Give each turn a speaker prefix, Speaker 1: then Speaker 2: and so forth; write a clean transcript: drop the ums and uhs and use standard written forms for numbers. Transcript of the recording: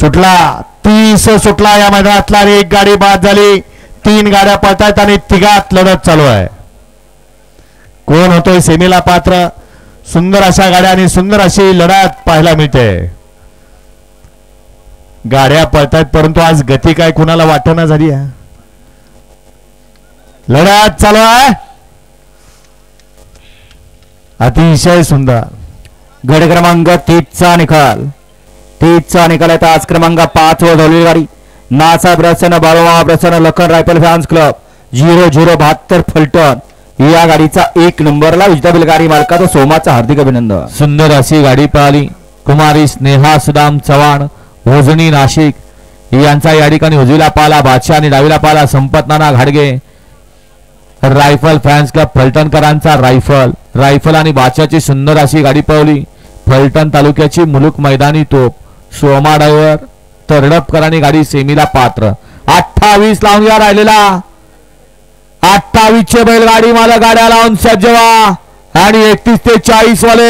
Speaker 1: सुटला 30 सुटला या मैदानातला आणि एक गाडी बाद झाली. 3 गाड्या पळतायत आणि तिघात लढत चालू आहे. कोण होतोय सेमीला पात्र? सुंदर अशा गाड्या आणि सुंदर अशी लढत पाहायला मिळते. गाड्या पळतायत परंतु आज गती काय कुणाला वाटना झाली आहे. लढत चालू आहे अतिशय सुंदर.
Speaker 2: गट क्रमांक 30 चा निकाल. 30 चा निकाल आहे. आज क्रमांक 5 वर धावलेली गाडी नासाहेब प्रसन्न बाळोमा प्रसन्न Lakhan rifle fans club 0072 Phaltan या गाडीचा 1 नंबरला विजेता बैलगाडी मालकाचा सोमाचा हार्दिक अभिनंदन.
Speaker 1: सुंदर अशी गाडी पळाली. कुमारी स्नेहा सुदाम चव्हाण भोजनी नाशिक यांचा या ठिकाणी उजवीला पाला बादशाह आणि डावीला पाला संपतनाना घाडगे. रायफल फॅन्स क्लब फलटणकरांचा रायफल आणि बादशाहची सुंदर अशी गाडी पळवली. फलटण तालुक्याची मुलुक मैदानी तोप सोमा ड्रायव्हर तरडपकरांनी गाडी सेमीला पात्र. 28 लावून या राहिलेला 28 चे बैलगाडी मला गाड्या लावून सज्ज व्हा आणि 31 ते 40 वाले